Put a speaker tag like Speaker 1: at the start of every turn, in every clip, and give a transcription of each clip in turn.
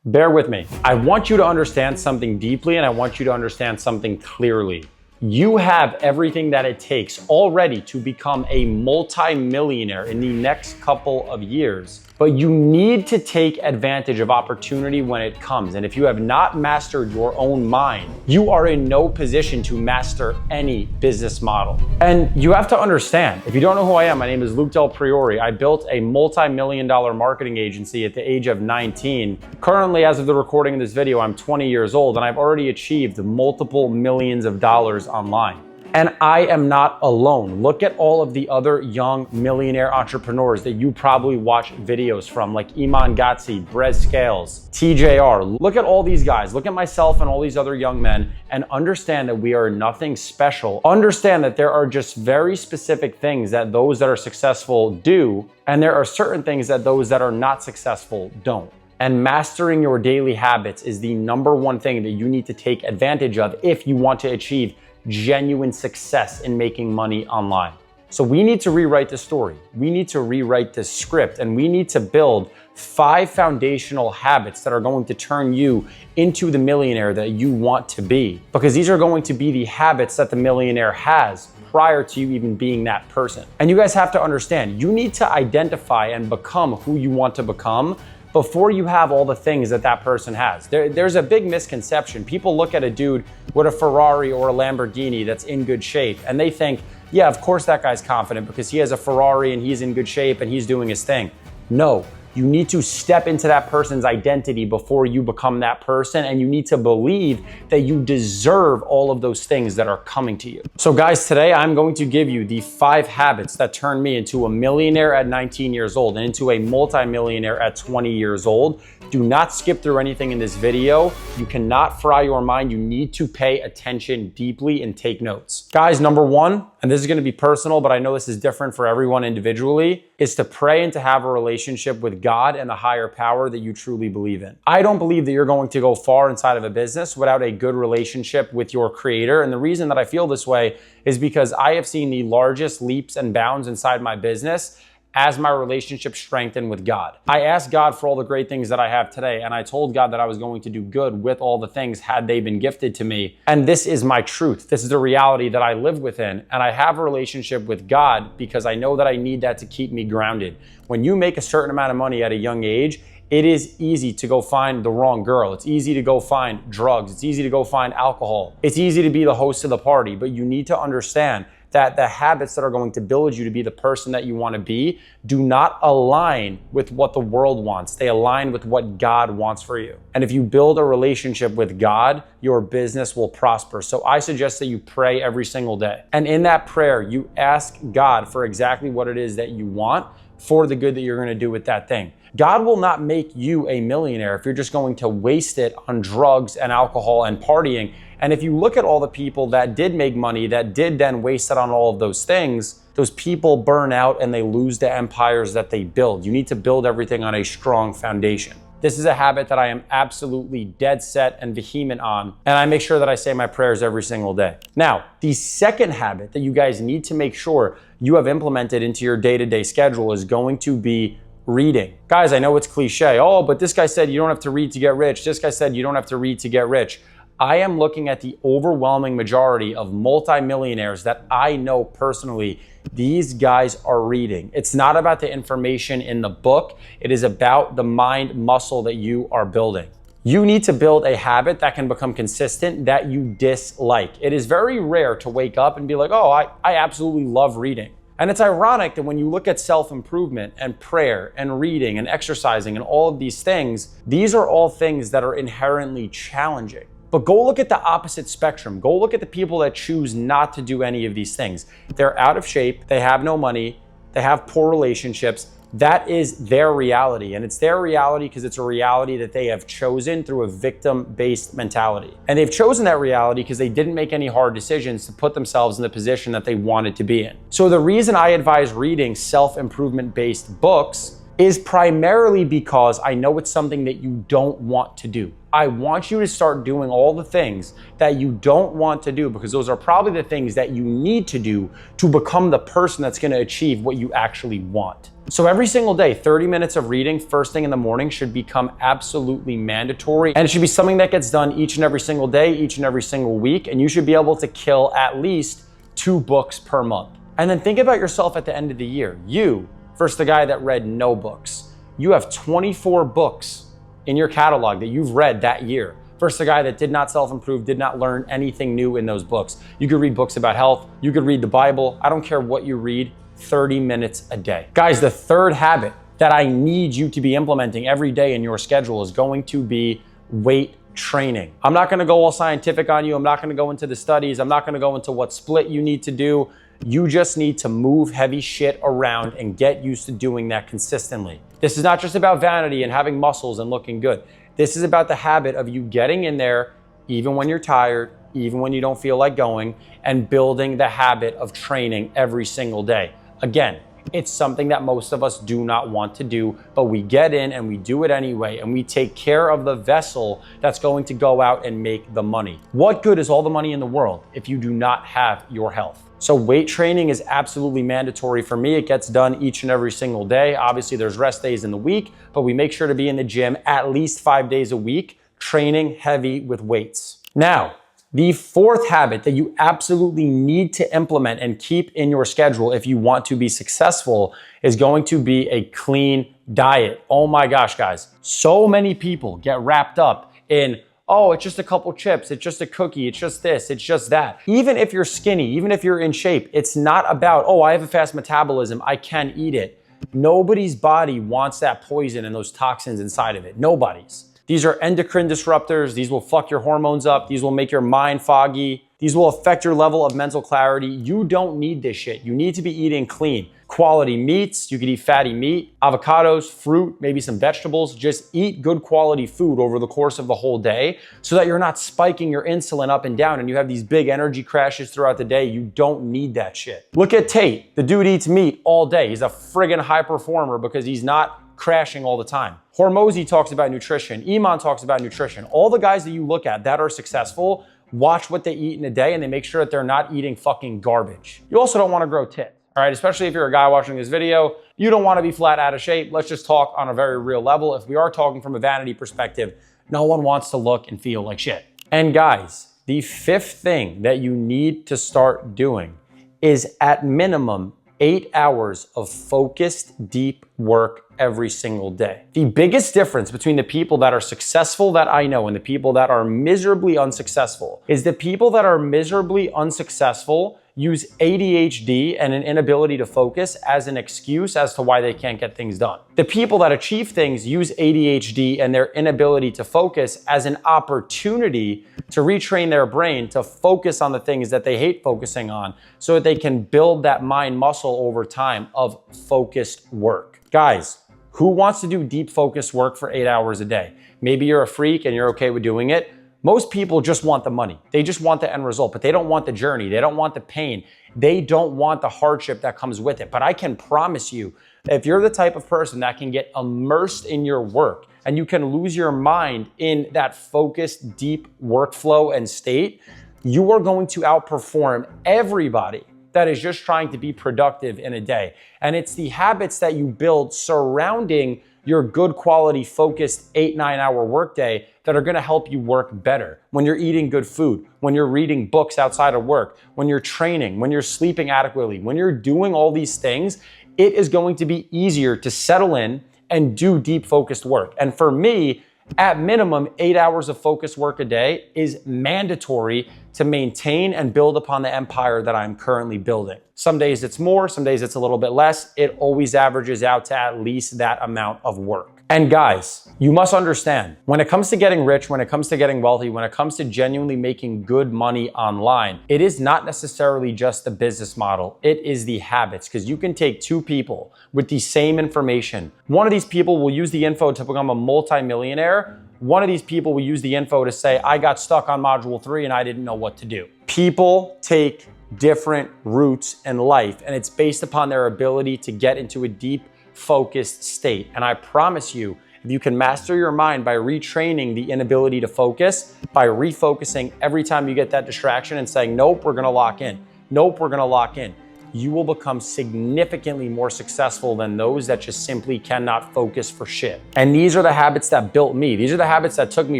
Speaker 1: Bear with me. I want you to understand something deeply, and I want you to understand something clearly. You have everything that it takes already to become a multi-millionaire in the next couple of years, but you need to take advantage of opportunity when it comes. And if you have not mastered your own mind, you are in no position to master any business model. And you have to understand, if you don't know who I am, my name is Luke Del Priore. I built a multi-million-dollar marketing agency at the age of 19. Currently, as of the recording of this video, I'm 20 years old, and I've already achieved multiple millions of dollars online. And I am not alone. Look at all of the other young millionaire entrepreneurs that you probably watch videos from, like Iman Gadzhi, Brez Scales, TJR. Look at all these guys. Look at myself and all these other young men and understand that we are nothing special. Understand that there are just very specific things that those that are successful do, and there are certain things that those that are not successful don't. And mastering your daily habits is the number one thing that you need to take advantage of if you want to achieve genuine success in making money online. So we need to rewrite the story. We need to rewrite the script, and we need to build 5 foundational habits that are going to turn you into the millionaire that you want to be. Because these are going to be the habits that the millionaire has prior to you even being that person. And you guys have to understand, you need to identify and become who you want to become before you have all the things that that person has. There's a big misconception. People look at a dude with a Ferrari or a Lamborghini that's in good shape, and they think, yeah, of course that guy's confident because he has a Ferrari and he's in good shape and he's doing his thing. No, you need to step into that person's identity before you become that person, and you need to believe that you deserve all of those things that are coming to you. So guys, today I'm going to give you the 5 habits that turned me into a millionaire at 19 years old and into a multi-millionaire at 20 years old. Do not skip through anything in this video. You cannot fry your mind. You need to pay attention deeply and take notes. Guys, number 1, and this is going to be personal, but I know this is different for everyone individually, is to pray and to have a relationship with God and the higher power that you truly believe in. I don't believe that you're going to go far inside of a business without a good relationship with your creator. And the reason that I feel this way is because I have seen the largest leaps and bounds inside my business as my relationship strengthened with God. I asked God for all the great things that I have today, and I told God that I was going to do good with all the things had they been gifted to me. And this is my truth. This is the reality that I live within. And I have a relationship with God because I know that I need that to keep me grounded. When you make a certain amount of money at a young age, it is easy to go find the wrong girl. It's easy to go find drugs. It's easy to go find alcohol. It's easy to be the host of the party, but you need to understand that the habits that are going to build you to be the person that you want to be do not align with what the world wants. They align with what God wants for you. And if you build a relationship with God, your business will prosper. So I suggest that you pray every single day. And in that prayer, you ask God for exactly what it is that you want for the good that you're going to do with that thing. God will not make you a millionaire if you're just going to waste it on drugs and alcohol and partying. And if you look at all the people that did make money, that did then waste it on all of those things, those people burn out and they lose the empires that they build. You need to build everything on a strong foundation. This is a habit that I am absolutely dead set and vehement on, and I make sure that I say my prayers every single day. Now, the second habit that you guys need to make sure you have implemented into your day-to-day schedule is going to be reading. Guys, I know it's cliche. Oh, but this guy said you don't have to read to get rich. This guy said you don't have to read to get rich. I am looking at the overwhelming majority of multimillionaires that I know personally. These guys are reading. It's not about the information in the book. It is about the mind muscle that you are building. You need to build a habit that can become consistent that you dislike. It is very rare to wake up and be like, oh, I absolutely love reading. And it's ironic that when you look at self-improvement and prayer and reading and exercising and all of these things, these are all things that are inherently challenging. But go look at the opposite spectrum. Go look at the people that choose not to do any of these things. They're out of shape, they have no money, they have poor relationships. That is their reality. And it's their reality because it's a reality that they have chosen through a victim-based mentality. And they've chosen that reality because they didn't make any hard decisions to put themselves in the position that they wanted to be in. So the reason I advise reading self-improvement based books is primarily because I know it's something that you don't want to do. I want you to start doing all the things that you don't want to do, because those are probably the things that you need to do to become the person that's going to achieve what you actually want. So every single day, 30 minutes of reading first thing in the morning should become absolutely mandatory. And it should be something that gets done each and every single day, each and every single week. And you should be able to kill at least 2 books per month. And then think about yourself at the end of the year. You, versus the guy that read no books. You have 24 books in your catalog that you've read that year, versus the guy that did not self-improve, did not learn anything new in those books. You could read books about health, you could read the Bible, I don't care what you read, 30 minutes a day. Guys, the third habit that I need you to be implementing every day in your schedule is going to be weight training. I'm not gonna go all scientific on you, I'm not gonna go into the studies, I'm not gonna go into what split you need to do. You just need to move heavy shit around and get used to doing that consistently. This is not just about vanity and having muscles and looking good. This is about the habit of you getting in there, even when you're tired, even when you don't feel like going, and building the habit of training every single day. Again, it's something that most of us do not want to do, but we get in and we do it anyway, and we take care of the vessel that's going to go out and make the money. What good is all the money in the world if you do not have your health? So weight training is absolutely mandatory for me. It gets done each and every single day. Obviously, there's rest days in the week, but we make sure to be in the gym at least 5 days a week, training heavy with weights. Now, the fourth habit that you absolutely need to implement and keep in your schedule if you want to be successful is going to be a clean diet. Oh my gosh, guys. So many people get wrapped up in, oh, it's just a couple chips, it's just a cookie, it's just this, it's just that. Even if you're skinny, even if you're in shape, it's not about, oh, I have a fast metabolism, I can eat it. Nobody's body wants that poison and those toxins inside of it. Nobody's. These are endocrine disruptors. These will fuck your hormones up. These will make your mind foggy. These will affect your level of mental clarity. You don't need this shit. You need to be eating clean. Quality meats, you could eat fatty meat, avocados, fruit, maybe some vegetables. Just eat good quality food over the course of the whole day so that you're not spiking your insulin up and down and you have these big energy crashes throughout the day. You don't need that shit. Look at Tate. The dude eats meat all day. He's a friggin' high performer because he's not crashing all the time. Hormozy talks about nutrition. Iman talks about nutrition. All the guys that you look at that are successful, watch what they eat in a day and they make sure that they're not eating fucking garbage. You also don't want to grow tits. All right, especially if you're a guy watching this video, you don't want to be flat out of shape. Let's just talk on a very real level. If we are talking from a vanity perspective, no one wants to look and feel like shit. And guys, the fifth thing that you need to start doing is at minimum 8 hours of focused, deep work every single day. The biggest difference between the people that are successful that I know and the people that are miserably unsuccessful is the people that are miserably unsuccessful use ADHD and an inability to focus as an excuse as to why they can't get things done. The people that achieve things use ADHD and their inability to focus as an opportunity to retrain their brain to focus on the things that they hate focusing on so that they can build that mind muscle over time of focused work. Guys, who wants to do deep focused work for 8 hours a day? Maybe you're a freak and you're okay with doing it. Most people just want the money. They just want the end result, but they don't want the journey. They don't want the pain. They don't want the hardship that comes with it. But I can promise you, if you're the type of person that can get immersed in your work and you can lose your mind in that focused, deep workflow and state, you are going to outperform everybody that is just trying to be productive in a day. And it's the habits that you build surrounding your good quality, focused 8-9 hour workday that are gonna help you work better. When you're eating good food, when you're reading books outside of work, when you're training, when you're sleeping adequately, when you're doing all these things, it is going to be easier to settle in and do deep focused work. And for me, at minimum, 8 hours of focused work a day is mandatory to maintain and build upon the empire that I'm currently building. Some days it's more, some days it's a little bit less. It always averages out to at least that amount of work. And guys, you must understand, when it comes to getting rich, when it comes to getting wealthy, when it comes to genuinely making good money online, it is not necessarily just the business model, it is the habits. Because you can take two people with the same information. One of these people will use the info to become a multi-millionaire. One of these people will use the info to say, I got stuck on module 3 and I didn't know what to do. People take different routes in life, and it's based upon their ability to get into a deep focused state. And I promise you, if you can master your mind by retraining the inability to focus, by refocusing every time you get that distraction and saying, nope, we're gonna lock in. Nope, we're gonna lock in. You will become significantly more successful than those that just simply cannot focus for shit. And these are the habits that built me. These are the habits that took me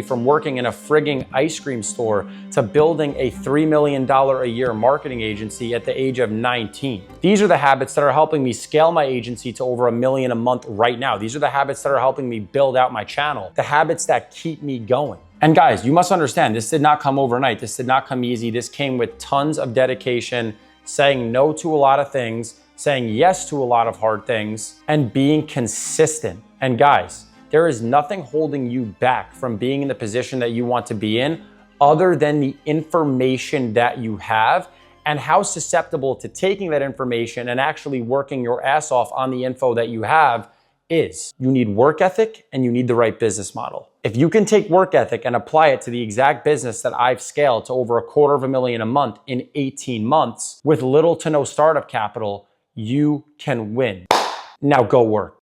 Speaker 1: from working in a frigging ice cream store to building a $3 million a year marketing agency at the age of 19. These are the habits that are helping me scale my agency to over $1 million a month right now. These are the habits that are helping me build out my channel, the habits that keep me going. And guys, you must understand, this did not come overnight. This did not come easy. This came with tons of dedication, saying no to a lot of things, saying yes to a lot of hard things, and being consistent. And guys, there is nothing holding you back from being in the position that you want to be in other than the information that you have and how susceptible to taking that information and actually working your ass off on the info that you have is. You need work ethic and you need the right business model. If you can take work ethic and apply it to the exact business that I've scaled to over $250,000 a month in 18 months with little to no startup capital, you can win. Now go work.